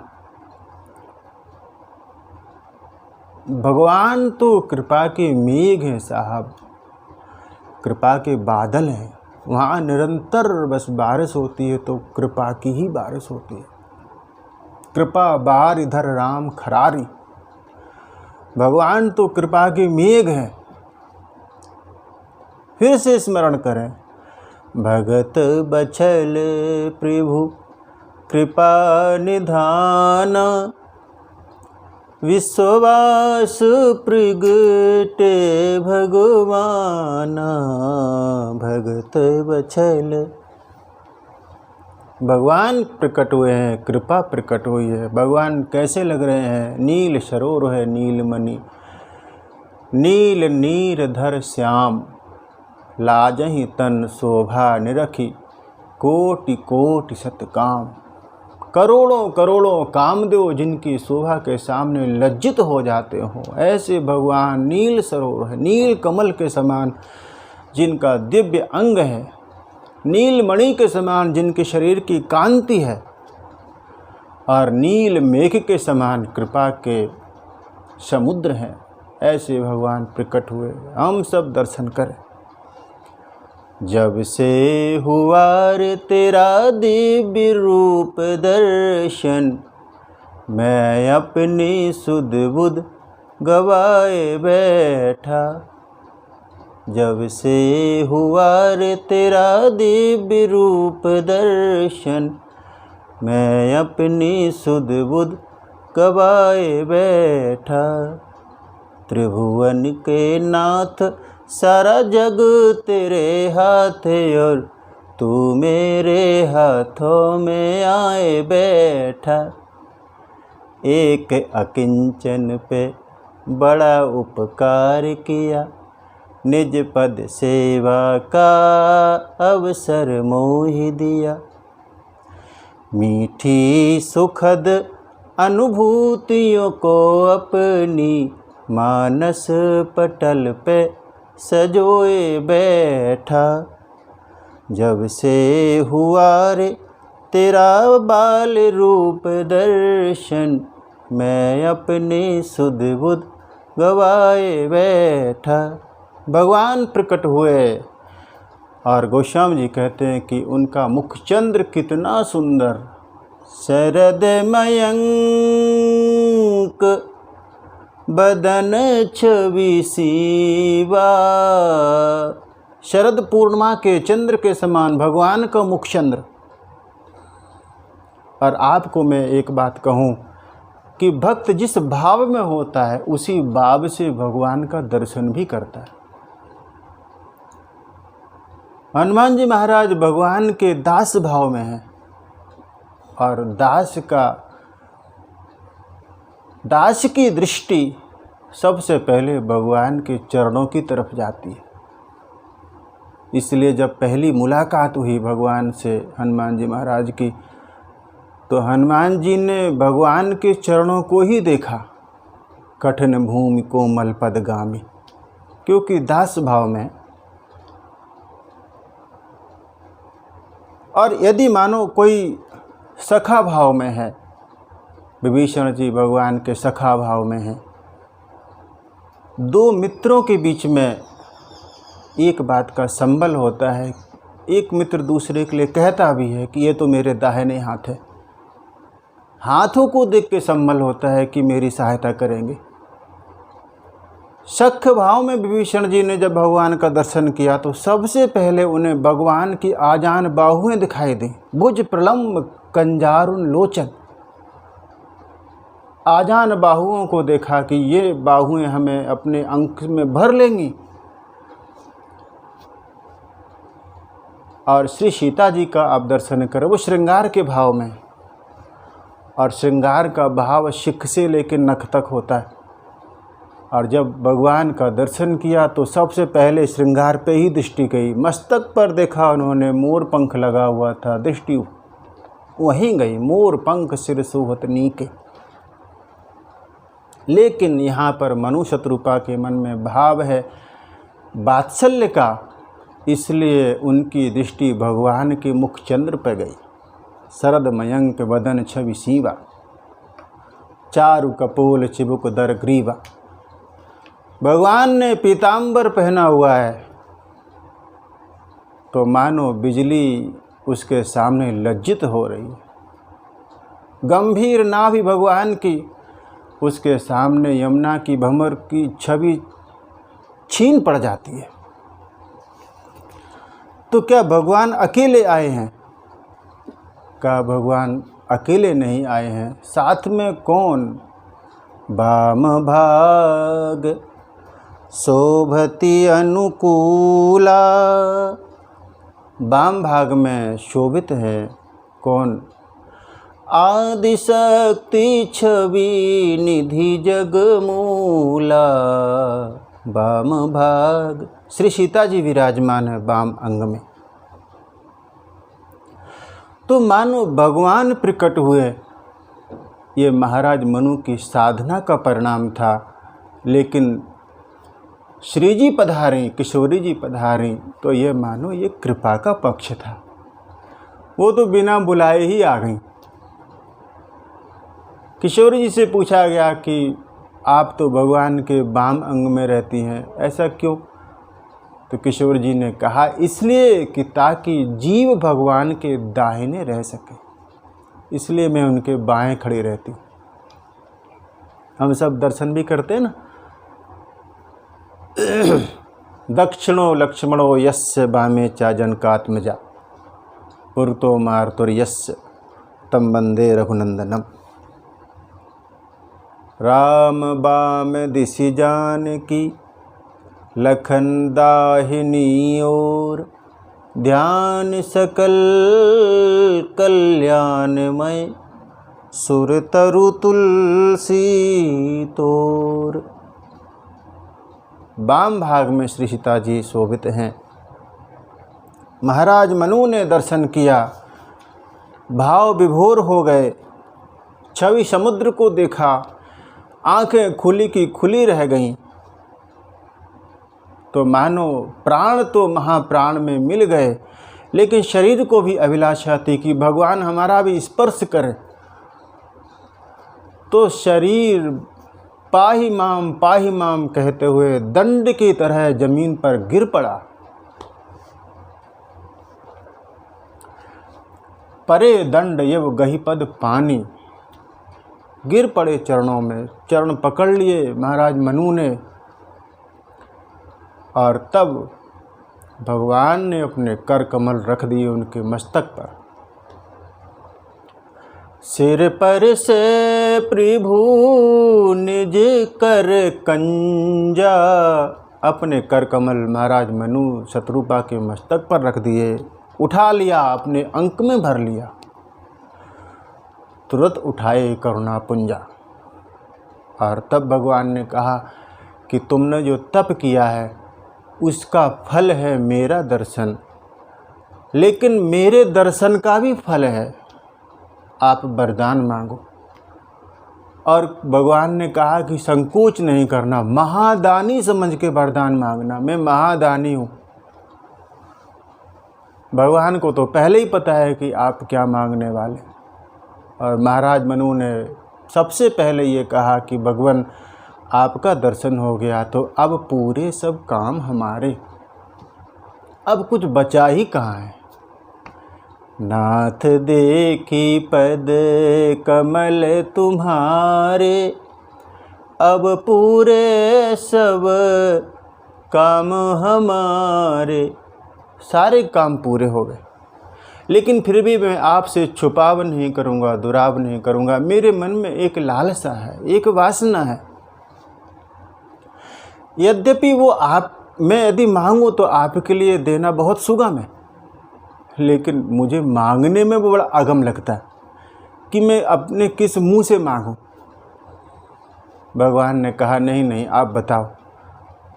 भगवान तो कृपा के मेघ हैं साहब, कृपा के बादल हैं। वहाँ निरंतर बस बारिश होती है तो कृपा की ही बारिश होती है। कृपा बार इधर राम खरारी, भगवान तो कृपा के मेघ हैं। फिर से स्मरण करें, भगत बछल प्रभु कृपा निधान, विश्वास प्रगटे भगवान। भगत बछल, भगवान प्रकट हुए हैं, कृपा प्रकट हुई है। भगवान कैसे लग रहे हैं? नील सरोवर है नीलमणि, नील नीरधर श्याम, लाजहि तन शोभा निरखी, कोटि कोटि सतकाम। करोड़ों करोड़ों कामदेव जिनकी शोभा के सामने लज्जित हो जाते हो, ऐसे भगवान नील सरोवर है, नील कमल के समान जिनका दिव्य अंग है, नीलमणि के समान जिनके शरीर की कांति है, और नील मेघ के समान कृपा के समुद्र हैं, ऐसे भगवान प्रकट हुए। हम सब दर्शन करें। जब से हुआ रे तेरा दिव्य रूप दर्शन, मैं अपनी सुध बुध गवाए बैठा। जब से हुआ रे तेरा दिव्य रूप दर्शन, मैं अपनी सुध बुध गवाए बैठा। त्रिभुवन के नाथ सारा जग तेरे हाथ, और तू मेरे हाथों में आए बैठा। एक अकिंचन पे बड़ा उपकार किया, निज पद सेवा का अवसर मोहि दिया। मीठी सुखद अनुभूतियों को अपनी मानस पटल पे सजोए बैठा। जब से हुआ रे तेरा बाल रूप दर्शन, मैं अपनी सुध बुध गवाए बैठा। भगवान प्रकट हुए, और गोस्वामी जी कहते हैं कि उनका मुखचंद्र कितना सुंदर, शरद मयंक बदन छवि सीवा। शरद पूर्णिमा के चंद्र के समान भगवान का मुखचंद्र। और आपको मैं एक बात कहूँ कि भक्त जिस भाव में होता है उसी भाव से भगवान का दर्शन भी करता है। हनुमान जी महाराज भगवान के दास भाव में हैं, और दास की दृष्टि सबसे पहले भगवान के चरणों की तरफ जाती है। इसलिए जब पहली मुलाकात हुई भगवान से हनुमान जी महाराज की, तो हनुमान जी ने भगवान के चरणों को ही देखा, कठिन भूमि कोमल पदगामी, क्योंकि दास भाव में। और यदि मानो कोई सखा भाव में है, विभीषण जी भगवान के सखा भाव में हैं, दो मित्रों के बीच में एक बात का संबल होता है। एक मित्र दूसरे के लिए कहता भी है कि ये तो मेरे दाहिने हाथ है, हाथों को देख के संबल होता है कि मेरी सहायता करेंगे। सख्य भाव में विभीषण जी ने जब भगवान का दर्शन किया तो सबसे पहले उन्हें भगवान की आजान बाहुएं दिखाई दी। भुज प्रलम्ब कंजारुन लोचन, आजान बाहुओं को देखा कि ये बाहुएं हमें अपने अंक में भर लेंगी। और श्री सीता जी का आप दर्शन करें, वो श्रृंगार के भाव में, और श्रृंगार का भाव शिख से लेकर नख तक होता है। और जब भगवान का दर्शन किया तो सबसे पहले श्रृंगार पे ही दृष्टि गई। मस्तक पर देखा उन्होंने मोर पंख लगा हुआ था, दृष्टि वहीं गई, मोर पंख सिर सुहत नीके। लेकिन यहाँ पर मनु शत्रुपा के मन में भाव है वात्सल्य का, इसलिए उनकी दृष्टि भगवान के मुख चंद्र पर गई। शरद मयंक वदन छवि सीवा, चारु कपोल चिबुक दर ग्रीवा। भगवान ने पीताम्बर पहना हुआ है तो मानो बिजली उसके सामने लज्जित हो रही है। गंभीर नाभि भगवान की, उसके सामने यमुना की भंवर की छवि छीन पड़ जाती है। तो क्या भगवान अकेले आए हैं? क्या भगवान अकेले नहीं आए हैं, साथ में कौन? वाम भाग शोभति अनुकूला, वाम भाग में शोभित है कौन? आदि शक्ति छवि निधि जगमूला। वाम भाग श्री सीता जी विराजमान है वाम अंग में। तो मानो भगवान प्रकट हुए, ये महाराज मनु की साधना का परिणाम था। लेकिन श्री जी पधारें, किशोरी जी पधारें, तो ये मानो ये कृपा का पक्ष था। वो तो बिना बुलाए ही आ गई। किशोरी जी से पूछा गया कि आप तो भगवान के वाम अंग में रहती हैं, ऐसा क्यों? तो किशोर जी ने कहा इसलिए कि ताकि जीव भगवान के दाहिने रह सके, इसलिए मैं उनके बाएं खड़ी रहती हूँ। हम सब दर्शन भी करते हैं ना, दक्षिणो लक्ष्मणो यस्य वामे चा जनकात्मजा, पुरतो मार्तुर्यस्य तम वंदे रघुनंदनम। राम बाम दिशि जानकी, लखन दाहिनी ओर, ध्यान सकल कल्याणमय, सुर तरु तुलसी तोर। वाम भाग में श्री सीता जी शोभित हैं। महाराज मनु ने दर्शन किया, भाव विभोर हो गए, छवि समुद्र को देखा, आंखें खुली की खुली रह गईं। तो मानो प्राण तो महाप्राण में मिल गए, लेकिन शरीर को भी अभिलाषा थी कि भगवान हमारा भी स्पर्श करे। तो शरीर पाहि माम कहते हुए दंड की तरह जमीन पर गिर पड़ा। परे दंड यव गहिपद पानी, गिर पड़े चरणों में, चरण पकड़ लिए महाराज मनु ने। और तब भगवान ने अपने कर कमल रख दिए उनके मस्तक पर। सिर पर से प्रभु निज कर कंजा, अपने कर कमल महाराज मनु शत्रुपा के मस्तक पर रख दिए, उठा लिया, अपने अंक में भर लिया। तुरंत उठाए करुणा पुंजा। और तब भगवान ने कहा कि तुमने जो तप किया है उसका फल है मेरा दर्शन, लेकिन मेरे दर्शन का भी फल है, आप वरदान मांगो। और भगवान ने कहा कि संकोच नहीं करना, महादानी समझ के वरदान मांगना, मैं महादानी हूँ। भगवान को तो पहले ही पता है कि आप क्या मांगने वाले। और महाराज मनु ने सबसे पहले ये कहा कि भगवान आपका दर्शन हो गया तो अब पूरे सब काम हमारे, अब कुछ बचा ही कहाँ है। नाथ देखी पद कमल तुम्हारे, अब पूरे सब काम हमारे, सारे काम पूरे हो गए, लेकिन फिर भी मैं आपसे छुपाव नहीं करूँगा, दुराव नहीं करूँगा। मेरे मन में एक लालसा है, एक वासना है। यद्यपि वो मैं यदि मांगूँ तो आपके लिए देना बहुत सुगम है, लेकिन मुझे मांगने में वो बड़ा अगम लगता है कि मैं अपने किस मुंह से मांगूं। भगवान ने कहा नहीं आप बताओ।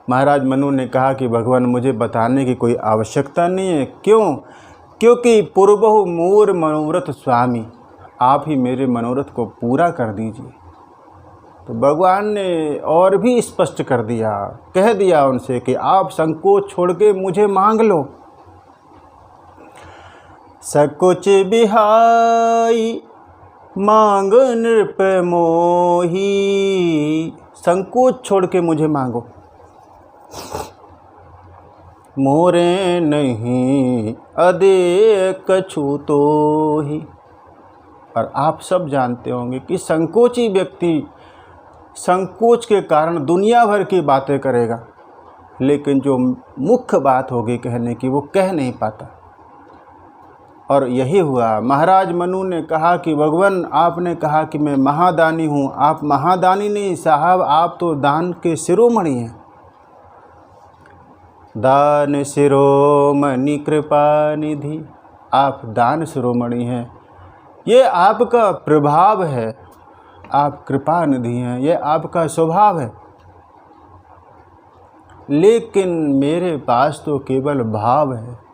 महाराज मनु ने कहा कि भगवान मुझे बताने की कोई आवश्यकता नहीं है। क्यों? क्योंकि पूर्वहु मोर मनोरथ स्वामी, आप ही मेरे मनोरथ को पूरा कर दीजिए। तो भगवान ने और भी स्पष्ट कर दिया, कह दिया उनसे कि आप संकोच छोड़ के मुझे मांग लो। सकुच बिहाई मांग नृप मोही, संकोच छोड़ के मुझे मांगो। मोरे नहीं अदेख कछु तोहि। और आप सब जानते होंगे कि संकोची व्यक्ति संकोच के कारण दुनिया भर की बातें करेगा, लेकिन जो मुख्य बात होगी कहने की वो कह नहीं पाता। और यही हुआ। महाराज मनु ने कहा कि भगवान आपने कहा कि मैं महादानी हूँ। आप महादानी नहीं साहब, आप तो दान के शिरोमणि हैं। दान शिरोमणि कृपा निधि, आप दान शिरोमणि हैं, ये आपका प्रभाव है। आप कृपा निधि हैं, ये आपका स्वभाव है। लेकिन मेरे पास तो केवल भाव है।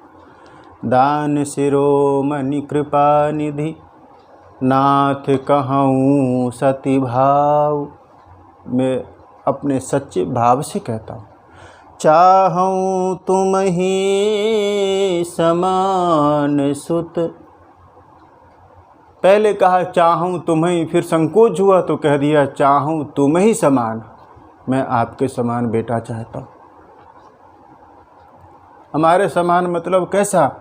दान शिरोमणि कृपा निधि, नाथ कहूँ सती भाव। मैं अपने सच्चे भाव से कहता हूँ। चाहूँ तुम ही समान सुत, पहले कहा चाहूँ तुम्हें, फिर संकोच हुआ तो कह दिया चाहूँ तुम ही समान। मैं आपके समान बेटा चाहता हूँ। हमारे समान मतलब कैसा?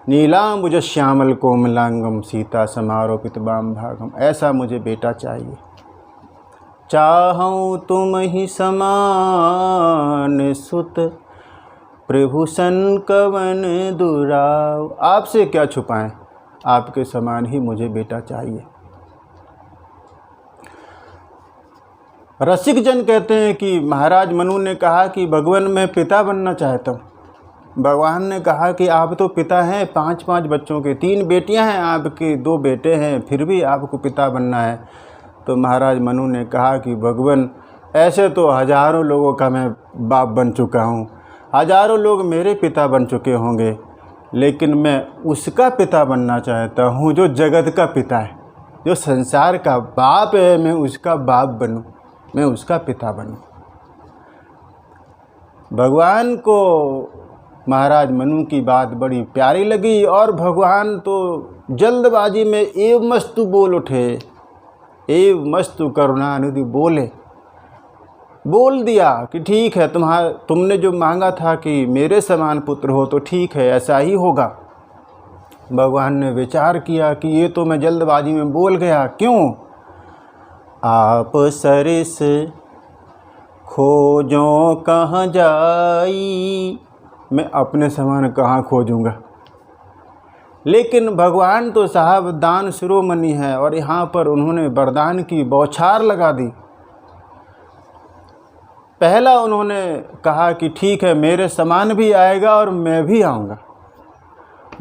नीलांबुज श्यामल कोमलांगम सीता समारोपित बाम भागम, ऐसा मुझे बेटा चाहिए। चाहूँ तुम ही समान सुत, प्रभुसन कवन दुराव। आपसे क्या छुपाएं, आपके समान ही मुझे बेटा चाहिए। रसिक जन कहते हैं कि महाराज मनु ने कहा कि भगवान मैं पिता बनना चाहता हूँ। भगवान ने कहा कि आप तो पिता हैं 5-5 बच्चों के, 3 बेटियां हैं आपके, 2 बेटे हैं, फिर भी आपको पिता बनना है। तो महाराज मनु ने कहा कि भगवान ऐसे तो हजारों लोगों का मैं बाप बन चुका हूँ, हजारों लोग मेरे पिता बन चुके होंगे, लेकिन मैं उसका पिता बनना चाहता हूँ जो जगत का पिता है, जो संसार का बाप है। मैं उसका बाप बनूँ, मैं उसका पिता बनूँ। भगवान को महाराज मनु की बात बड़ी प्यारी लगी और भगवान तो जल्दबाजी में एव मस्तु बोल उठे। एव मस्तु करुणानिधि बोल दिया कि ठीक है, तुमने जो मांगा था कि मेरे समान पुत्र हो तो ठीक है, ऐसा ही होगा। भगवान ने विचार किया कि ये तो मैं जल्दबाजी में बोल गया। क्यों? आप सरिस खोजों कहाँ जाई, मैं अपने समान कहाँ खोजूँगा। लेकिन भगवान तो साहब दान शिरोमणि है और यहाँ पर उन्होंने वरदान की बौछार लगा दी। पहला उन्होंने कहा कि ठीक है, मेरे समान भी आएगा और मैं भी आऊँगा।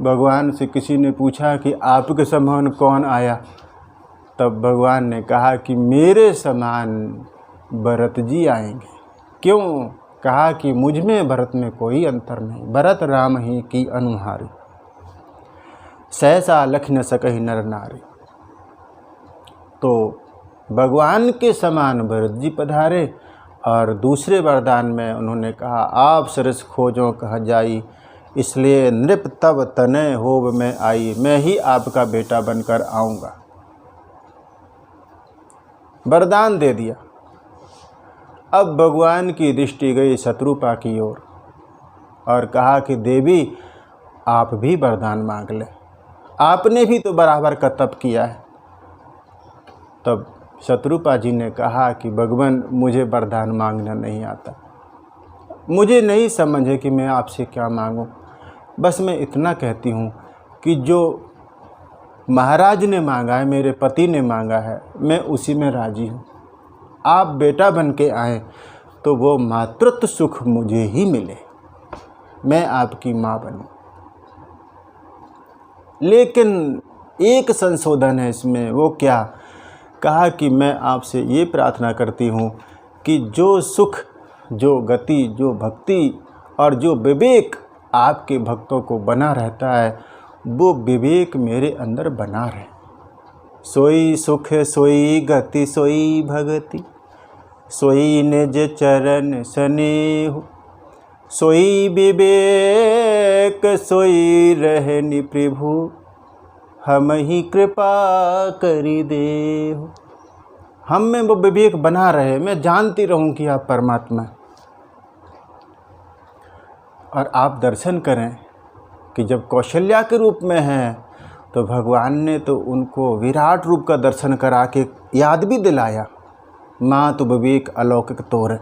भगवान से किसी ने पूछा कि आपके समान कौन आया? तब भगवान ने कहा कि मेरे समान भरत जी आएंगे। क्यों? कहा कि मुझ में भरत में कोई अंतर नहीं, भरत राम ही की अनुहारी, सहसा लख न सकहि नर नारी। तो भगवान के समान भरत जी पधारे और दूसरे वरदान में उन्होंने कहा आप सरस खोजों कह जाई, इसलिए नृप तब तनय होब में आई, मैं ही आपका बेटा बनकर आऊँगा। वरदान दे दिया। अब भगवान की दृष्टि गई शत्रुपा की ओर और कहा कि देवी आप भी वरदान मांग लें, आपने भी तो बराबर का तप किया है। तब शत्रुपा जी ने कहा कि भगवान मुझे वरदान मांगना नहीं आता, मुझे नहीं समझ है कि मैं आपसे क्या मांगूं, बस मैं इतना कहती हूँ कि जो महाराज ने मांगा है, मेरे पति ने मांगा है, मैं उसी में राजी हूँ। आप बेटा बन के आएँ तो वो मातृत्व सुख मुझे ही मिले, मैं आपकी माँ बनूँ। लेकिन एक संशोधन है इसमें, वो क्या? कहा कि मैं आपसे ये प्रार्थना करती हूँ कि जो सुख, जो गति, जो भक्ति और जो विवेक आपके भक्तों को बना रहता है, वो विवेक मेरे अंदर बना रहे। सोई सुख सोई गति सोई भगति, सोई निज चरण स्नेह, सोई विवेक सोई रहनि प्रभु, हम ही कृपा करी देहु। हम में वो विवेक बना रहे, मैं जानती रहूं कि आप परमात्मा हैं। और आप दर्शन करें कि जब कौशल्या के रूप में हैं तो भगवान ने तो उनको विराट रूप का दर्शन करा के याद भी दिलाया, माँ तो विवेक अलौकिक तोर,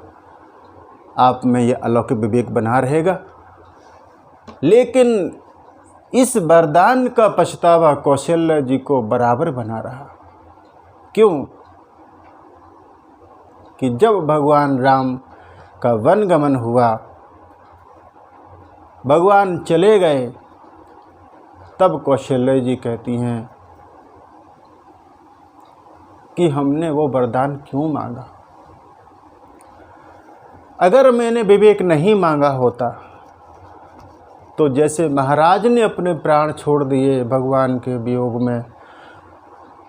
आप में ये अलौकिक विवेक बना रहेगा। लेकिन इस वरदान का पछतावा कौशल्या जी को बराबर बना रहा। क्यों? कि जब भगवान राम का वनगमन हुआ, भगवान चले गए, तब कौशल्या जी कहती हैं कि हमने वो वरदान क्यों मांगा। अगर मैंने विवेक नहीं मांगा होता तो जैसे महाराज ने अपने प्राण छोड़ दिए भगवान के वियोग में,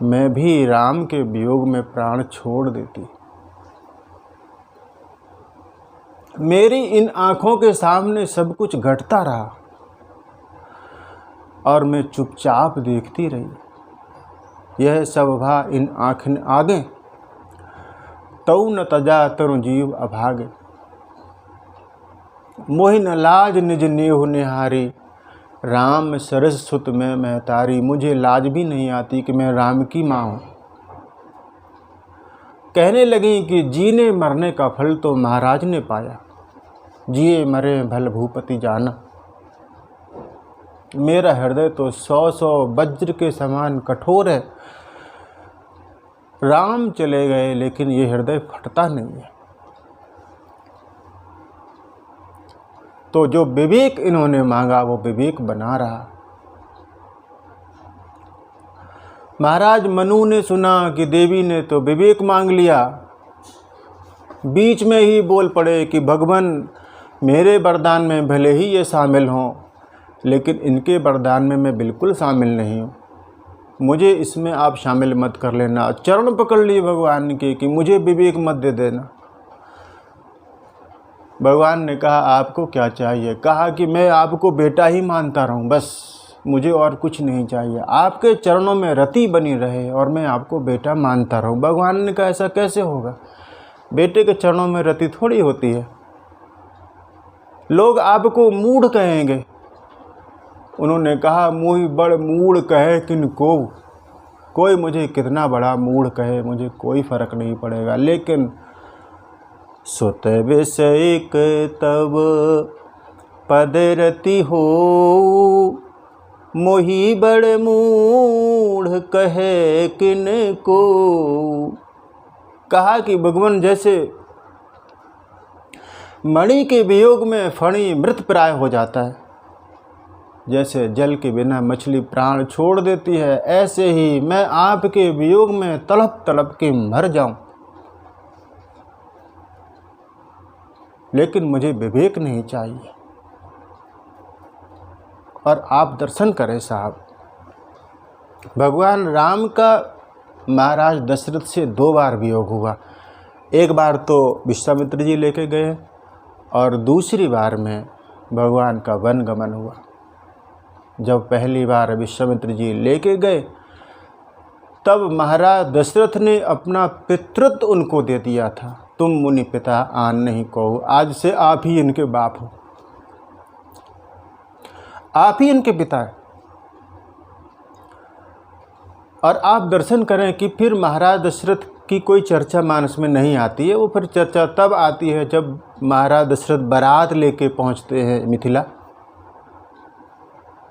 मैं भी राम के वियोग में प्राण छोड़ देती। मेरी इन आँखों के सामने सब कुछ घटता रहा और मैं चुपचाप देखती रही। यह सब भा इन आँखन आगे, तऊ न तजा तरु जीव अभागे, मोहि न लाज निज नेहु निहारी, राम सरस सुत में महतारी। मुझे लाज भी नहीं आती कि मैं राम की माँ हूँ। कहने लगी कि जीने मरने का फल तो महाराज ने पाया, जिए मरे भल भूपति जाना। मेरा हृदय तो 100 वज्र के समान कठोर है। राम चले गए लेकिन ये हृदय फटता नहीं है। तो जो विवेक इन्होंने मांगा वो विवेक बना रहा। महाराज मनु ने सुना कि देवी ने तो विवेक मांग लिया, बीच में ही बोल पड़े कि भगवान मेरे वरदान में भले ही ये शामिल हों, लेकिन इनके वरदान में मैं बिल्कुल शामिल नहीं हूँ, मुझे इसमें आप शामिल मत कर लेना। चरण पकड़ लिए भगवान के कि मुझे विवेक मत दे देना। भगवान ने कहा आपको क्या चाहिए? कहा कि मैं आपको बेटा ही मानता रहूं, बस मुझे और कुछ नहीं चाहिए, आपके चरणों में रति बनी रहे और मैं आपको बेटा मानता रहूं। भगवान ने कहा ऐसा कैसे होगा? बेटे के चरणों में रति थोड़ी होती है, लोग आपको मूढ़ कहेंगे। उन्होंने कहा मुझे बड़ मूढ़ कहे किन को, कोई मुझे कितना बड़ा मूढ़ कहे मुझे कोई फर्क नहीं पड़ेगा, लेकिन सुत विषयक तब पद रति हो, मोहि बड़ मूढ़ कहे किन को। कहा कि भगवान जैसे मणि के वियोग में फणी मृत प्राय हो जाता है, जैसे जल के बिना मछली प्राण छोड़ देती है, ऐसे ही मैं आपके वियोग में तड़प तड़प के मर जाऊं, लेकिन मुझे विवेक नहीं चाहिए। और आप दर्शन करें साहब, भगवान राम का महाराज दशरथ से 2 बार वियोग हुआ। एक बार तो विश्वामित्र जी लेके गए और दूसरी बार में भगवान का वन गमन हुआ। जब पहली बार विश्वामित्र जी लेके गए तब महाराज दशरथ ने अपना पितृत्व उनको दे दिया था, तुम मुनि पिता आन नहीं कहो, आज से आप ही इनके बाप हो, आप ही इनके पिता हैं। और आप दर्शन करें कि फिर महाराज दशरथ की कोई चर्चा मानस में नहीं आती है। वो फिर चर्चा तब आती है जब महाराज दशरथ बारात लेके पहुंचते हैं मिथिला।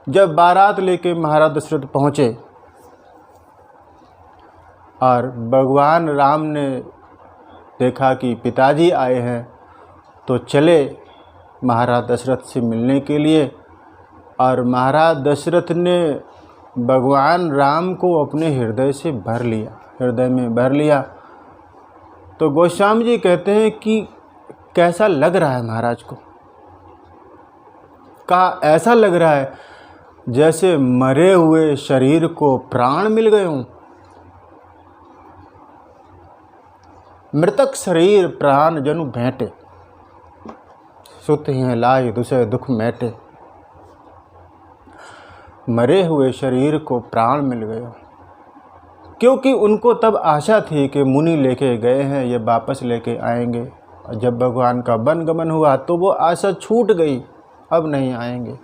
जब बारात लेके महाराज दशरथ पहुँचे और भगवान राम ने देखा कि पिताजी आए हैं, तो चले महाराज दशरथ से मिलने के लिए। और महाराज दशरथ ने भगवान राम को अपने हृदय से भर लिया, हृदय में भर लिया। तो गोस्वामी जी कहते हैं कि कैसा लग रहा है महाराज को? कहा ऐसा लग रहा है जैसे मरे हुए शरीर को प्राण मिल गए हों। मृतक शरीर प्राण जनु भेंटे, सुत ही लाए दुसे दुख मेटे। मरे हुए शरीर को प्राण मिल गए, क्योंकि उनको तब आशा थी कि मुनि लेके गए हैं, ये वापस लेके आएंगे। और जब भगवान का वनगमन हुआ तो वो आशा छूट गई, अब नहीं आएंगे।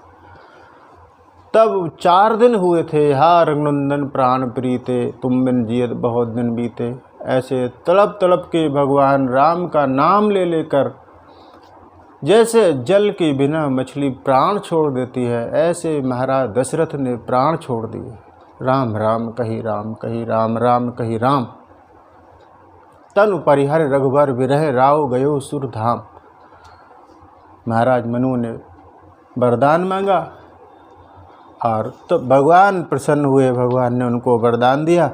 तब 4 दिन हुए थे, हा रघुनंदन प्राण प्रीते, तुम बिन जियत बहुत दिन बीते। ऐसे तड़प तड़प के भगवान राम का नाम ले लेकर, जैसे जल के बिना मछली प्राण छोड़ देती है, ऐसे महाराज दशरथ ने प्राण छोड़ दिए। राम राम कही राम कही, राम राम कही राम। तनु परिहर रघुबर विरह, राव गयो सुर धाम। महाराज मनु ने वरदान मांगा और तो भगवान प्रसन्न हुए। भगवान ने उनको वरदान दिया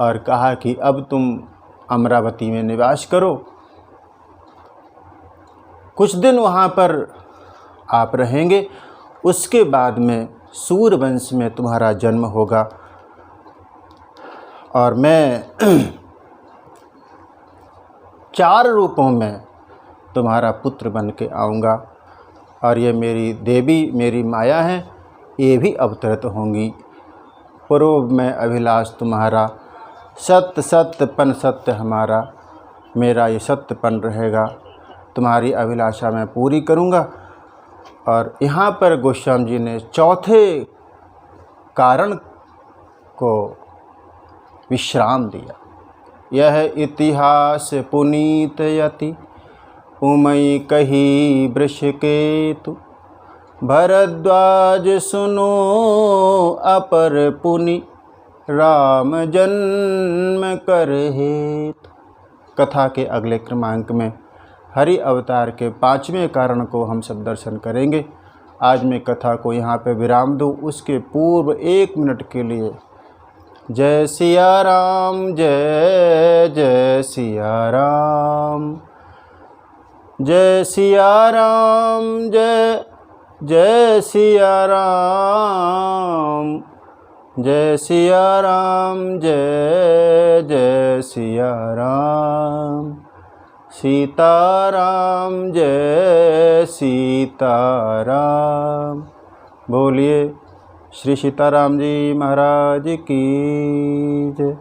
और कहा कि अब तुम अमरावती में निवास करो, कुछ दिन वहाँ पर आप रहेंगे, उसके बाद में सूर्यवंश में तुम्हारा जन्म होगा और मैं 4 रूपों में तुम्हारा पुत्र बन के आऊँगा। और ये मेरी देवी, मेरी माया हैं, ये भी अवतरित होंगी। पूर्व में अभिलाष तुम्हारा, सत्य सत्यपन सत्य हमारा, मेरा ये सत्यपन रहेगा, तुम्हारी अभिलाषा मैं पूरी करूँगा। और यहाँ पर गोस्वामी जी ने चौथे कारण को विश्राम दिया। यह इतिहास पुनीत यति, उमई कही वृषकेतु। भरद्वाज सुनो अपर पुनि, राम जन्म कर हेतु। कथा के अगले क्रमांक में हरि अवतार के 5वें कारण को हम सब दर्शन करेंगे। आज मैं कथा को यहाँ पे विराम दूँ, उसके पूर्व 1 मिनट के लिए जय सिया राम, जय जय सिया राम, जय सिया राम, जय जय सिया राम, जय सिया राम, जय जय सिया राम। सीताराम जय सीताराम। बोलिए श्री सीताराम जी महाराज की जय।